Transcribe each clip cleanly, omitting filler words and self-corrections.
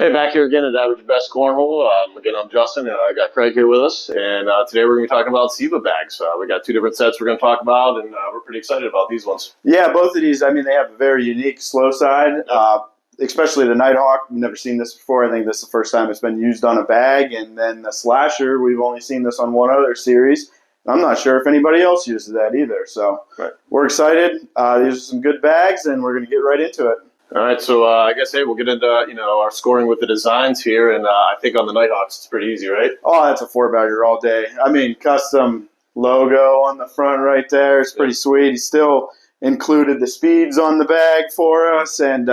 Hey, back here again at Average Best Cornhole. Again, I'm Justin, and I got Craig here with us. And today we're going to be talking about Seva bags. We got two different sets we're going to talk about, and we're pretty excited about these ones. Yeah, both of these, I mean, they have a very unique slow side, especially the Nighthawk. We've never seen this before. I think this is the first time it's been used on a bag. And then the Slasher, we've only seen this on one other series. I'm not sure if anybody else uses that either. So We're excited. These are some good bags, and we're going to get right into it. All right, so I guess, hey, we'll get into, our scoring with the designs here, and I think on the Nighthawks it's pretty easy, right? Oh, that's a four-bagger all day. I mean, custom logo on the front right there. It's pretty sweet. He still included the speeds on the bag for us, and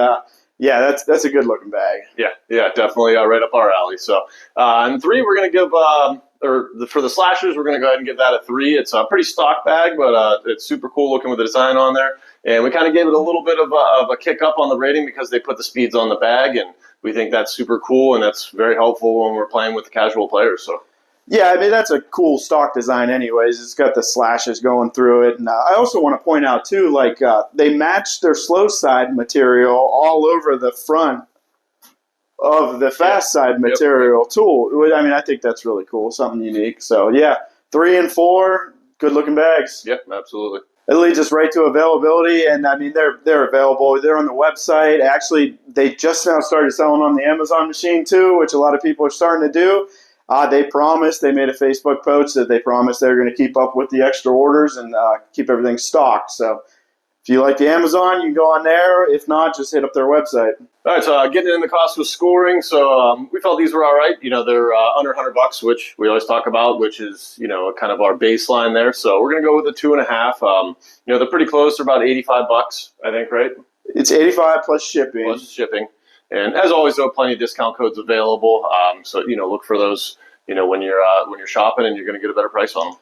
yeah, that's a good-looking bag. Yeah, definitely right up our alley. So, and three, we're going to give, for the Slashers, we're going to go ahead and give that a 3. It's a pretty stock bag, but it's super cool looking with the design on there. And we kind of gave it a little bit of a kick up on the rating because they put the speeds on the bag, and we think that's super cool, and that's very helpful when we're playing with the casual players. So, yeah, I mean, that's a cool stock design anyways. It's got the slashes going through it. And I also want to point out, too, like they matched their slow side material all over the front of the fast side material, too. I mean, I think that's really cool, something unique. So, yeah, 3 and 4, good-looking bags. Yep, absolutely. It leads us right to availability, and I mean they're available. They're on the website. Actually, they just now started selling on the Amazon machine too, which a lot of people are starting to do. They promised. They made a Facebook post that they promised they're going to keep up with the extra orders and keep everything stocked. So if you like the Amazon, you can go on there. If not, just hit up their website. All right, so getting in the cost with scoring. So we felt these were all right. They're under $100, which we always talk about, which is, kind of our baseline there. So we're going to go with a 2.5. They're pretty close. They're about $85, I think, right? It's $85 plus shipping. Plus shipping. And as always, though, plenty of discount codes available. So, look for those, when you're shopping, and you're going to get a better price on them.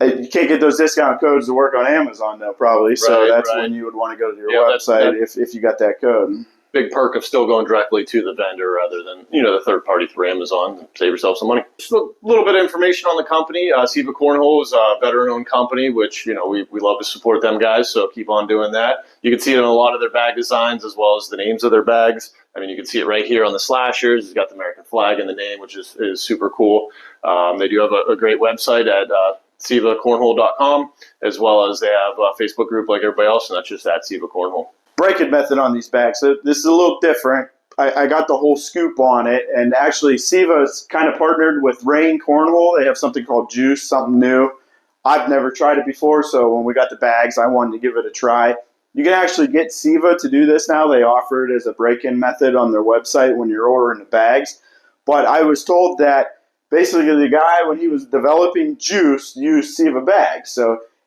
You can't get those discount codes to work on Amazon, though, probably. So that's when you would want to go to your website if you got that code. Big perk of still going directly to the vendor rather than, the third party through Amazon. Save yourself some money. Just a little bit of information on the company. Seva Cornhole is a veteran-owned company, which, we love to support them guys, so keep on doing that. You can see it in a lot of their bag designs as well as the names of their bags. I mean, you can see it right here on the Slashers. It's got the American flag in the name, which is super cool. They do have a great website at SevaCornhole.com, as well as they have a Facebook group like everybody else, and that's just at Seva Cornhole. Break-in method on these bags. So this is a little different. I got the whole scoop on it, and actually Seva's kind of partnered with Rain Cornhole. They have something called Juice, something new. I've never tried it before, so when we got the bags, I wanted to give it a try. You can actually get Seva to do this now. They offer it as a break-in method on their website when you're ordering the bags. But I was told that basically the guy, when he was developing Juice, used Seva bags.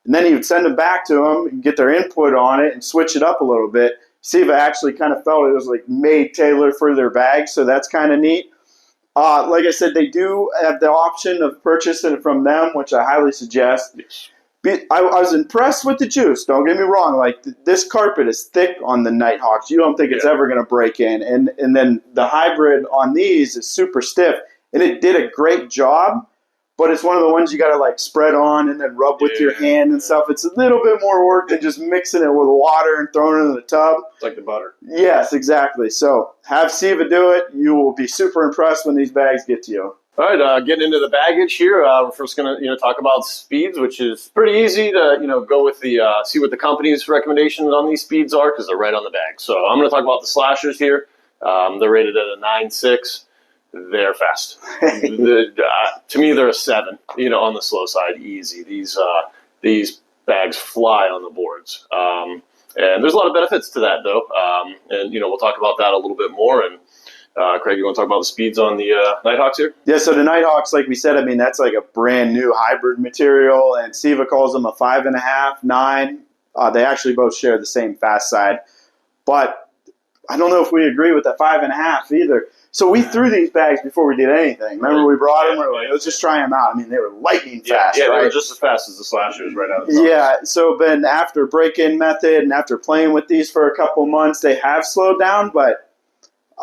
And then he would send them back to them and get their input on it and switch it up a little bit. Seva actually kind of felt it was like made tailored for their bags, so that's kind of neat. Like I said, they do have the option of purchasing it from them, which I highly suggest. I was impressed with the Juice. Don't get me wrong. Like this carpet is thick on the Nighthawks. You don't think it's ever going to break in. And then the hybrid on these is super stiff, and it did a great job. But it's one of the ones you got to like spread on and then rub with your hand and stuff. It's a little bit more work than just mixing it with water and throwing it in the tub. It's like the butter. Yes, exactly. So have Seva do it. You will be super impressed when these bags get to you. All right, getting into the baggage here. We're first going to talk about speeds, which is pretty easy to go with the see what the company's recommendations on these speeds are because they're right on the bag. So I'm going to talk about the Slashers here. They're rated at a 9.6. They're fast. To me, they're a 7. On the slow side, easy. These bags fly on the boards, and there's a lot of benefits to that, though. And we'll talk about that a little bit more. And Craig, you want to talk about the speeds on the Nighthawks here? Yeah. So the Nighthawks, like we said, I mean that's like a brand new hybrid material, and Seva calls them a 5.5, 9. They actually both share the same fast side, but I don't know if we agree with that 5.5 either. So we threw these bags before we did anything. Remember, we brought them. We were like, let's just try them out. I mean, they were lightning fast, right? They were just as fast as the Slashers right out of the box. Yeah, so then after break-in method and after playing with these for a couple months, they have slowed down, but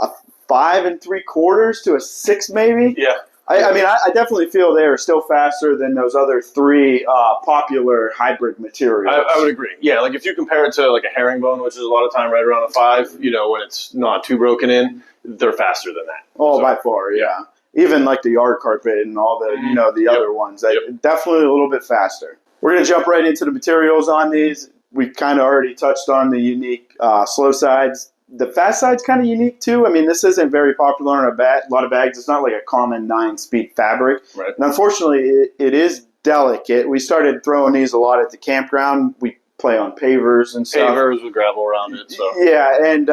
a 5 3/4 to a 6 maybe? Yeah. I mean, I definitely feel they are still faster than those other three popular hybrid materials. I would agree. Yeah, like if you compare it to like a herringbone, which is a lot of time right around a 5, when it's not too broken in, they're faster than that. Oh, so, by far, yeah. Even like the yard carpet and all the, the other ones. Definitely a little bit faster. We're going to jump right into the materials on these. We kind of already touched on the unique slow sides. The fast side's kind of unique too. I mean, this isn't very popular on a lot of bags. It's not like a common 9-speed fabric. Right. And unfortunately, it is delicate. We started throwing these a lot at the campground. We play on pavers and stuff. Pavers with gravel around it. So. Yeah, and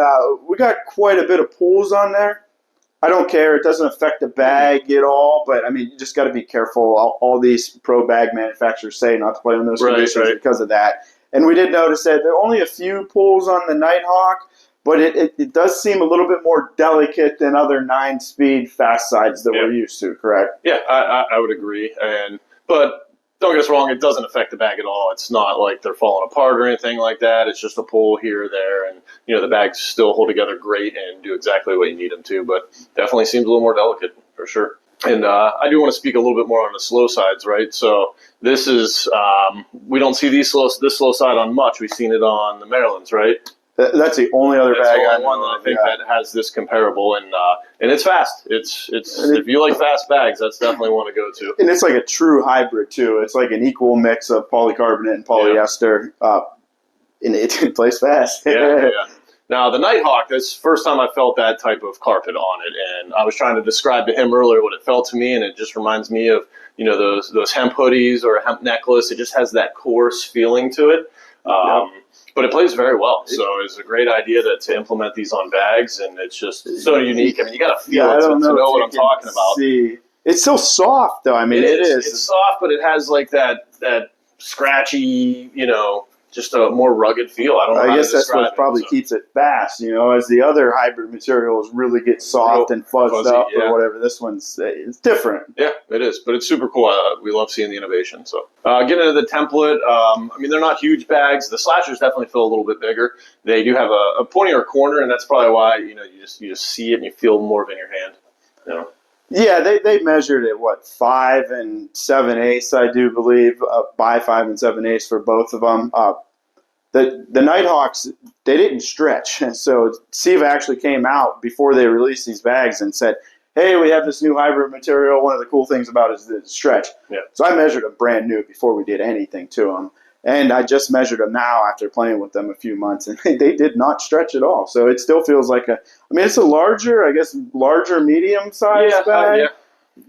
we got quite a bit of pulls on there. I don't care. It doesn't affect the bag at all. But, I mean, you just got to be careful. All these pro bag manufacturers say not to play in those conditions because of that. And we did notice that there are only a few pulls on the Nighthawk. But it does seem a little bit more delicate than other 9-speed fast sides that we're used to, correct? Yeah, I would agree. But don't get us wrong, it doesn't affect the bag at all. It's not like they're falling apart or anything like that. It's just a pull here or there. And, the bags still hold together great and do exactly what you need them to. But definitely seems a little more delicate, for sure. And I do want to speak a little bit more on the slow sides, right? So this is, we don't see this slow side on much. We've seen it on the Marylands, right? That's the only other bag I know one that I think that has this comparable, and it's fast. It's if you like fast bags, that's definitely one to go to. And it's like a true hybrid too. It's like an equal mix of polycarbonate and polyester, and it plays fast. Yeah. Now the Nighthawk, this first time I felt that type of carpet on it, and I was trying to describe to him earlier what it felt to me, and it just reminds me of those hemp hoodies or a hemp necklace. It just has that coarse feeling to it. But it plays very well, so it's a great idea to implement these on bags, and it's just so unique. I mean, you got to feel it to know what I'm talking about. See. It's so soft, though. I mean, it is. It's soft, but it has like that scratchy, just a more rugged feel. I don't know. I guess that's what probably keeps it fast, as the other hybrid materials really get soft and fuzzed up or whatever. This one's it's different. Yeah, it is, but it's super cool. We love seeing the innovation. So getting into the template, I mean, they're not huge bags. The slashers definitely feel a little bit bigger. They do have a pointier corner, and that's probably why you just see it and you feel more of it in your hand. Yeah, they measured it 5 7/8, I do believe, by 5 7/8 for both of them. The Nighthawks, they didn't stretch, so Seva actually came out before they released these bags and said, "Hey, we have this new hybrid material. One of the cool things about it is the stretch." Yeah. So I measured them brand new before we did anything to them. And I just measured them now after playing with them a few months, and they did not stretch at all. So it still feels like it's a larger medium-sized bag. Yeah.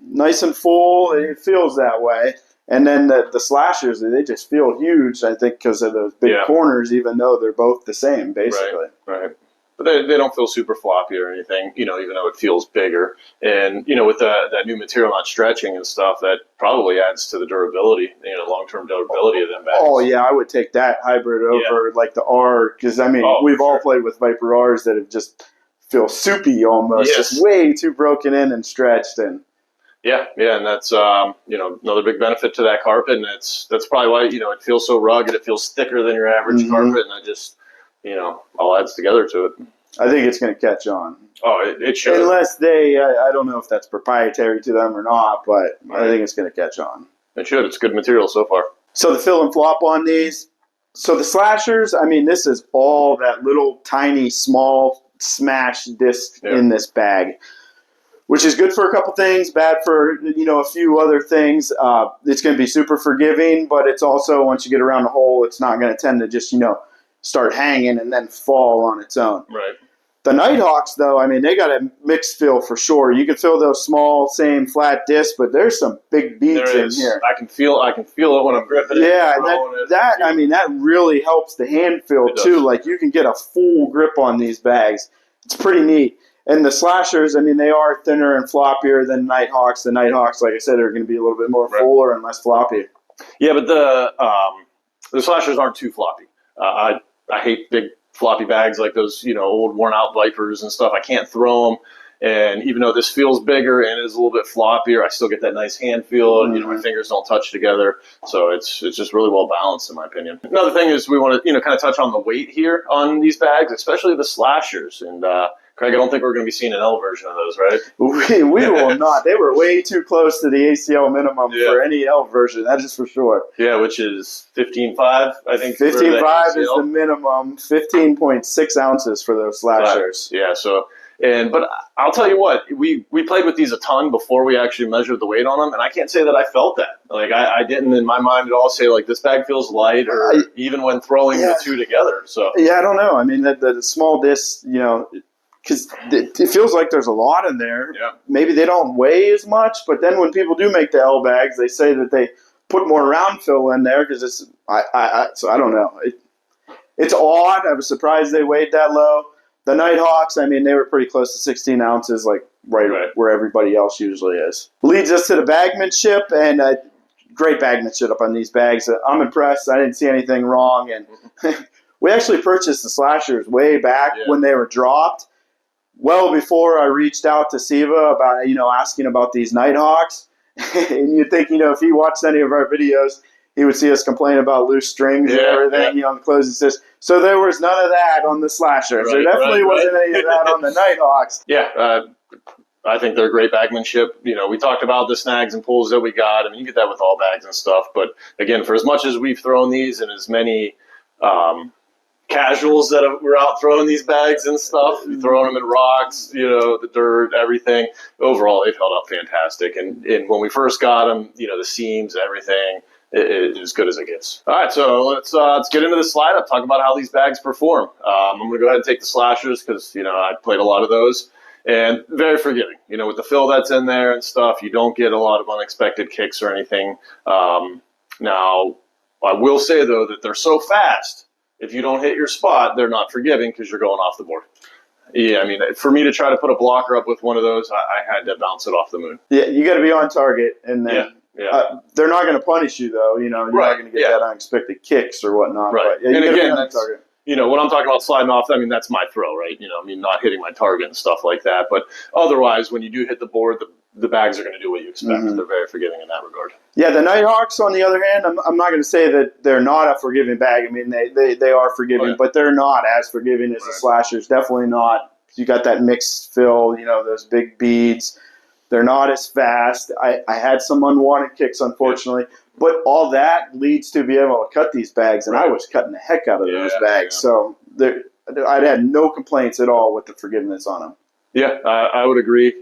Nice and full. It feels that way. And then the slashers, they just feel huge, I think, because of those big corners, even though they're both the same, basically. Right. But they don't feel super floppy or anything, even though it feels bigger. And, with that new material not stretching and stuff, that probably adds to the durability, long-term durability of them bags. Oh, yeah, I would take that hybrid over like the R, because, we've all played with Viper Rs that have just feel soupy almost, just way too broken in and stretched. And yeah, and that's, another big benefit to that carpet, and that's probably why, it feels so rugged, it feels thicker than your average carpet, and I just... all adds together to it. I think it's going to catch on. Oh, it should. Unless I don't know if that's proprietary to them or not, but I think it's going to catch on. It should. It's good material so far. So the fill and flop on these. So the slashers, this is all that little tiny small smash disc in this bag, which is good for a couple things, bad for, a few other things. It's going to be super forgiving, but it's also, once you get around the hole, it's not going to tend to just, start hanging and then fall on its own. Right. The Nighthawks, though, they got a mixed feel for sure. You can feel those small, same flat discs, but there's some big beats in here. I can feel it when I'm gripping it. Yeah, that really helps the hand feel too. Like you can get a full grip on these bags. It's pretty neat. And the slashers, they are thinner and floppier than Nighthawks. The Nighthawks, like I said, are going to be a little bit more fuller and less floppy. Yeah, but the slashers aren't too floppy. I hate big floppy bags like those, old worn out Vipers and stuff. I can't throw them. And even though this feels bigger and is a little bit floppier, I still get that nice hand feel. And, my fingers don't touch together. So it's just really well balanced in my opinion. Another thing is we want to, kind of touch on the weight here on these bags, especially the slashers. And Craig, I don't think we're going to be seeing an L version of those, right? We will not. They were way too close to the ACL minimum for any L version. That is for sure. Yeah, which is 15.5, I think. 15.5 is the minimum. 15.6 ounces for those slashers. Yeah. So, but I'll tell you what, we played with these a ton before we actually measured the weight on them, and I can't say that I felt that. Like I didn't in my mind at all say like this bag feels light, or even when throwing the two together. So yeah, I don't know. I mean, the small disc, you know. Because it feels like there's a lot in there. Yeah. Maybe they don't weigh as much, but then when people do make the L bags, they say that they put more round fill in there because it's. So I don't know. It's odd. I was surprised they weighed that low. The Nighthawks, I mean, they were pretty close to 16 ounces, like right where everybody else usually is. Leads us to the Bagmanship, and great Bagmanship on these bags. I'm impressed. I didn't see anything wrong, and we actually purchased the slashers way back when they were dropped. Well before I reached out to Seva about, asking about these Nighthawks. And you'd think, if he watched any of our videos, he would see us complain about loose strings and everything, the closing system. So there was none of that on the slashers. There definitely wasn't any of that on the Nighthawks. Yeah, I think they're great bagmanship. We talked about the snags and pulls that we got. I mean, you get that with all bags and stuff. But again, for as much as we've thrown these and as many casuals that were out throwing these bags and stuff, throwing them in rocks, the dirt, everything. Overall, they've held up fantastic. And when we first got them, the seams, everything, it's as good as it gets. All right, so let's get into the slide up, talk about how these bags perform. I'm going to go ahead and take the slashers because, I played a lot of those. And very forgiving. With the fill that's in there and stuff, you don't get a lot of unexpected kicks or anything. Now, I will say, though, that they're so fast, if you don't hit your spot, they're not forgiving because you're going off the board. Yeah, I mean, for me to try to put a blocker up with one of those, I had to bounce it off the moon. Yeah, you got to be on target, and then they're not going to punish you, though. You're not going to get that unexpected kicks or whatnot. Right. But, and again, that's, when I'm talking about sliding off, I mean, that's my throw, right? Not hitting my target and stuff like that. But otherwise, when you do hit the board, the bags are going to do what you expect. They're very forgiving in that regard. Yeah, the Nighthawks, on the other hand, I'm not going to say that they're not a forgiving bag. I mean, they are forgiving, but they're not as forgiving as the slashers. Definitely not. You got that mixed fill, those big beads. They're not as fast. I had some unwanted kicks, unfortunately. But all that leads to be able to cut these bags, and I was cutting the heck out of those bags. So I had no complaints at all with the forgiveness on them. Yeah, I would agree.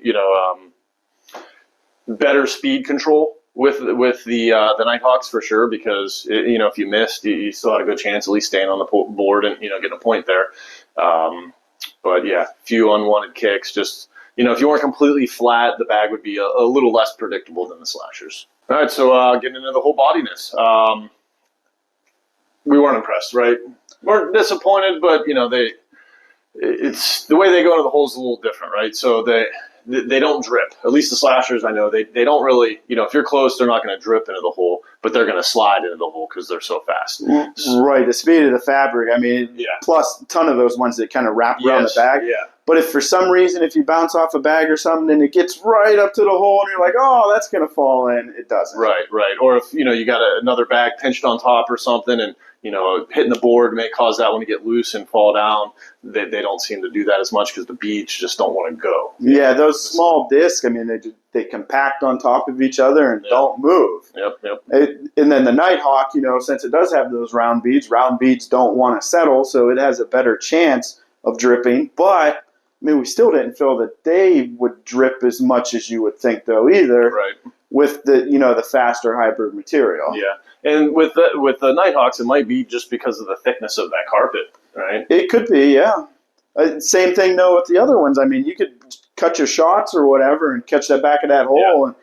Better speed control with the Nighthawks for sure, because if you missed, you still had a good chance at least staying on the board and getting a point there. But yeah, few unwanted kicks. Just if you weren't completely flat, the bag would be a little less predictable than the slashers. All right, so getting into the whole bodiness, we weren't impressed, right? Weren't disappointed, but it's the way they go into the holes is a little different, right? So they don't drip. At least the slashers, I know, they don't really, if you're close, they're not going to drip into the hole, but they're going to slide into the hole because they're so fast. Right, the speed of the fabric, I mean, plus a ton of those ones that kind of wrap around the bag. Yeah. But if for some reason, if you bounce off a bag or something and it gets right up to the hole and you're like, oh, that's going to fall in, it doesn't. Right. Or if, you got another bag pinched on top or something and, hitting the board may cause that one to get loose and fall down. They don't seem to do that as much because the beads just don't want to go. Yeah, those small discs, I mean, they compact on top of each other and don't move. Yep. And then the Nighthawk, since it does have those round beads don't want to settle, so it has a better chance of dripping. But, I mean, we still didn't feel that they would drip as much as you would think, though, either. Right. With the faster hybrid material. Yeah. And with the Nighthawks, it might be just because of the thickness of that carpet, right? It could be, yeah. Same thing, though, with the other ones. I mean, you could cut your shots or whatever and catch that back of that hole and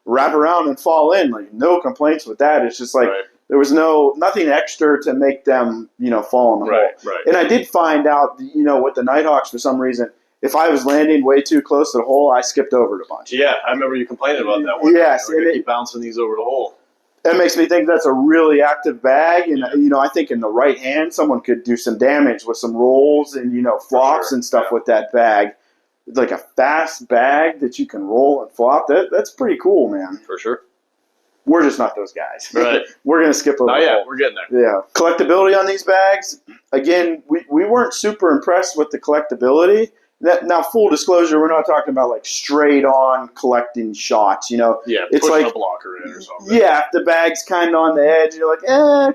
wrap around and fall in. Like, no complaints with that. It's just like there was nothing extra to make them, fall in the hole. Right. And I did find out, with the Nighthawks, for some reason, if I was landing way too close to the hole, I skipped over it a bunch. Yeah, I remember you complaining about that one. Yes. We're going to keep bouncing these over the hole. That makes me think that's a really active bag. And, I think in the right hand, someone could do some damage with some rolls and, flops and stuff with that bag. It's like a fast bag that you can roll and flop. That's pretty cool, man. For sure. We're just not those guys. Right. We're going to skip over. Oh, yeah, we're getting there. Yeah. Collectibility on these bags, again, we weren't super impressed with the collectibility. Now, full disclosure, we're not talking about like straight on collecting shots. Yeah, it's pushing like a blocker in or something. yeah, if the bag's kind of on the edge, you're like,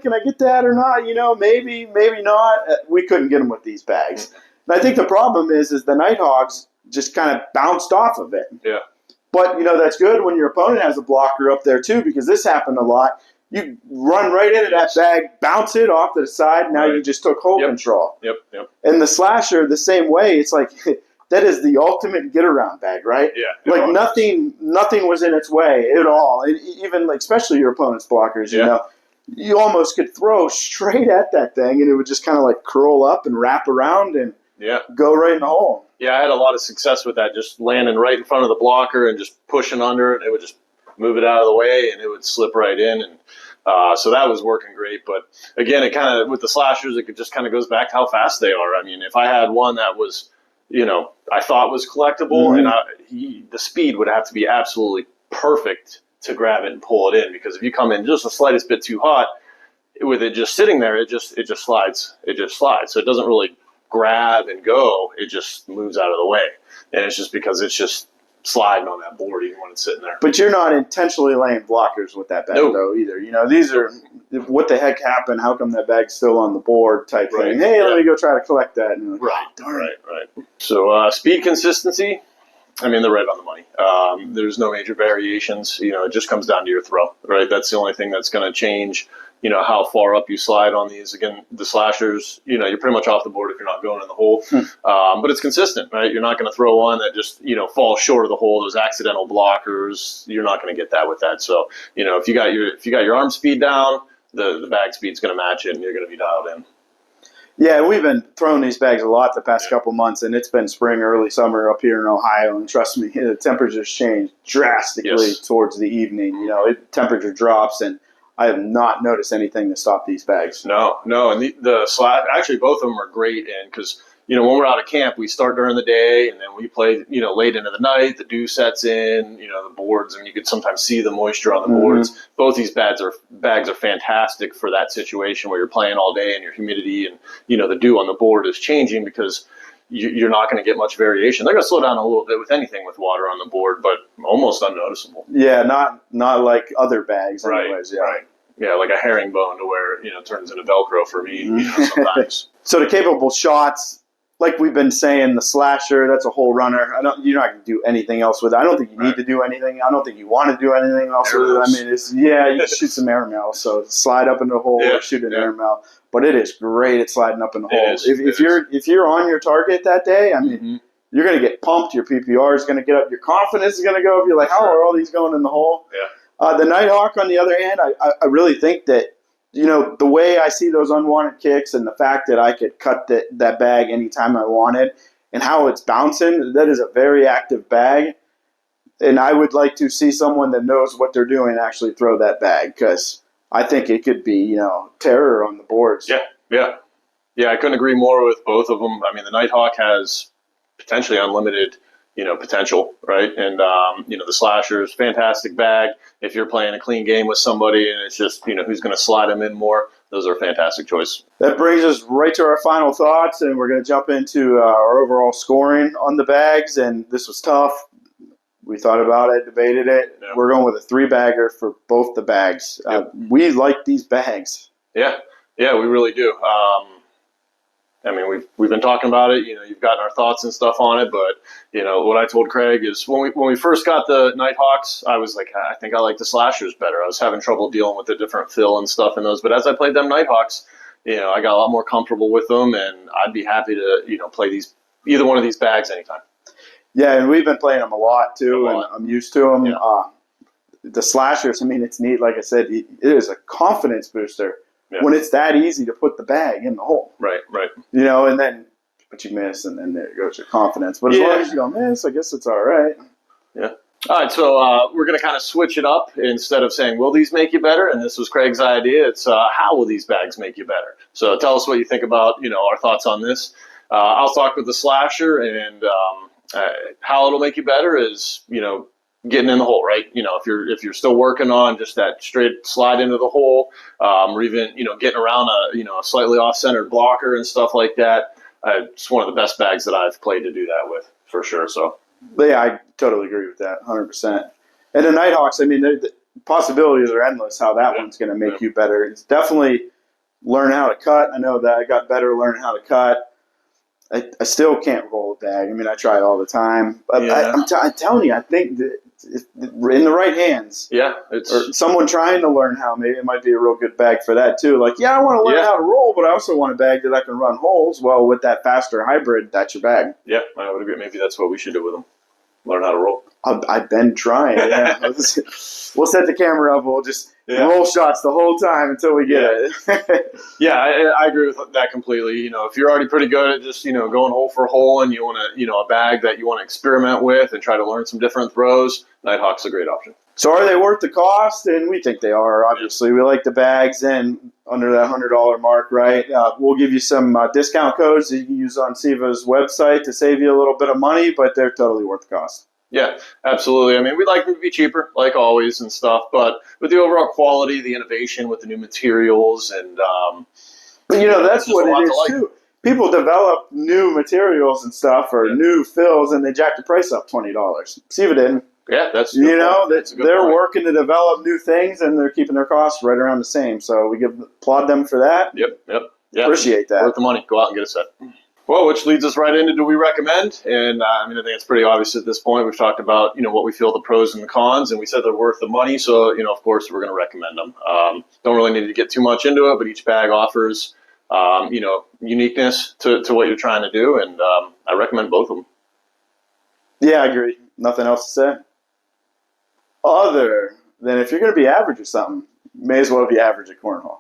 can I get that or not? Maybe, maybe not. We couldn't get them with these bags. And I think the problem is the Nighthawks just kind of bounced off of it. Yeah. But that's good when your opponent has a blocker up there too, because this happened a lot. You run right into that bag, bounce it off to the side. Now you just took hole control. Yep. And the slasher, the same way. It's like that is the ultimate get around bag, right? Yeah. Like nothing was in its way at all. Even like, especially your opponent's blockers, you almost could throw straight at that thing, and it would just kind of like curl up and wrap around and go right in the hole. Yeah, I had a lot of success with that, just landing right in front of the blocker and just pushing under it. It would just move it out of the way, and it would slip right in. And so that was working great. But again, it kind of, with the slashers, it just kind of goes back to how fast they are. I mean, if I had one that was, I thought was collectible, and the speed would have to be absolutely perfect to grab it and pull it in. Because if you come in just the slightest bit too hot, with it just sitting there, it just slides. It just slides. So it doesn't really grab and go. It just moves out of the way. And it's just because it's just sliding on that board even when it's sitting there. But you're not intentionally laying blockers with that bag though either. These are what the heck happened? How come that bag's still on the board type thing? Hey, let me go try to collect that. And like, right. So speed consistency, I mean, they're right on the money. There's no major variations. It just comes down to your throw, right? That's the only thing that's going to change, how far up you slide on these. Again, the slashers, you're pretty much off the board if you're not going in the hole. But it's consistent, right? You're not going to throw one that just, falls short of the hole. Those accidental blockers, you're not going to get that with that. So, if you got your arm speed down, the bag speed's going to match it, and you're going to be dialed in. Yeah, we've been throwing these bags a lot the past couple months, and it's been spring, early summer up here in Ohio. And trust me, the temperatures change drastically towards the evening. Temperature drops, and I have not noticed anything to stop these bags. No, and the slash, actually both of them are great in, because when we're out of camp, we start during the day, and then we play late into the night. The dew sets in, the boards, and you could sometimes see the moisture on the boards. Both these bags are fantastic for that situation where you're playing all day and your humidity and the dew on the board is changing, because you're not going to get much variation. They're going to slow down a little bit with anything with water on the board, but almost unnoticeable. Yeah, not like other bags anyways. Right. Yeah, like a herringbone to where it turns into Velcro for me sometimes. So the capable shots, like we've been saying, the slasher, that's a whole runner. You're not going to do anything else with it. I don't think you need to do anything. I don't think you want to do anything else with it. I mean, you shoot some airmail. So slide up into the hole or shoot an airmail. But it is great at sliding up in the hole. If you're on your target that day, I mean, you're going to get pumped. Your PPR is going to get up. Your confidence is going to go. If you're like, how are all these going in the hole? Yeah. The Nighthawk, on the other hand, I really think that, the way I see those unwanted kicks and the fact that I could cut that bag anytime I wanted and how it's bouncing, that is a very active bag. And I would like to see someone that knows what they're doing actually throw that bag, because I think it could be, terror on the boards. Yeah, I couldn't agree more with both of them. I mean, the Nighthawk has potentially unlimited potential, right? And, the slashers, fantastic bag. If you're playing a clean game with somebody and it's just, who's going to slide them in more, those are a fantastic choice. That brings us right to our final thoughts, and we're going to jump into our overall scoring on the bags. And this was tough. We thought about it, debated it. Yeah. We're going with a 3-bagger for both the bags. We like these bags. Yeah, we really do. I mean, we've been talking about it. You've gotten our thoughts and stuff on it, but what I told Craig is when we first got the Nighthawks, I was like, I think I like the slashers better. I was having trouble dealing with the different fill and stuff in those, but as I played them Nighthawks, I got a lot more comfortable with them, and I'd be happy to play either one of these bags anytime. Yeah, and we've been playing them a lot too, and I'm used to them. Yeah. The slashers, I mean, it's neat. Like I said, it is a confidence booster. Yeah. When it's that easy to put the bag in the hole. Right. And then, but you miss, and then there goes your confidence. But as long as you don't miss, I guess it's all right. Yeah. All right, so we're going to kind of switch it up. Instead of saying, will these make you better? And this was Craig's idea. It's how will these bags make you better? So tell us what you think about, our thoughts on this. I'll talk with the slasher, and how it'll make you better is, getting in the hole, right? If you're still working on just that straight slide into the hole, or even, getting around a slightly off-centered blocker and stuff like that, it's one of the best bags that I've played to do that with, for sure. So, But yeah, I totally agree with that, 100%. And the Nighthawks, I mean, the possibilities are endless. How that one's going to make you better. It's definitely learn how to cut. I know that I got better learning how to cut. I still can't roll a bag. I mean, I try it all the time. But I'm telling you, I think that in the right hands, or someone trying to learn how, maybe it might be a real good bag for that too. Like, I want to learn how to roll, but I also want a bag that I can run holes. Well, with that faster hybrid, that's your bag. Yeah, I would agree. Maybe that's what we should do with them. Learn how to roll. I've been trying. Yeah. We'll set the camera up. We'll just roll shots the whole time until we get it. I agree with that completely. You know, if you're already pretty good at just, going hole for hole and you want to, a bag that you want to experiment with and try to learn some different throws, Nighthawk's a great option. So are they worth the cost? And we think they are, obviously. We like the bags and under that $100 mark, right? We'll give you some discount codes that you can use on Seva's website to save you a little bit of money, but they're totally worth the cost. Yeah, absolutely. I mean, we'd like them to be cheaper, like always and stuff, but with the overall quality, the innovation with the new materials, and but that's what it is too. People develop new materials and stuff or new fills, and they jack the price up $20. Seva didn't. Yeah, that's they're working to develop new things, and they're keeping their costs right around the same. So we applaud them for that. Yep. Appreciate that. Worth the money. Go out and get a set. Well, which leads us right into do we recommend? And I think it's pretty obvious at this point. We've talked about what we feel the pros and the cons, and we said they're worth the money. So of course we're going to recommend them. Don't really need to get too much into it, but each bag offers uniqueness to what you're trying to do, and I recommend both of them. Yeah, I agree. Nothing else to say. Other than if you're going to be average or something, may as well be average at cornhole.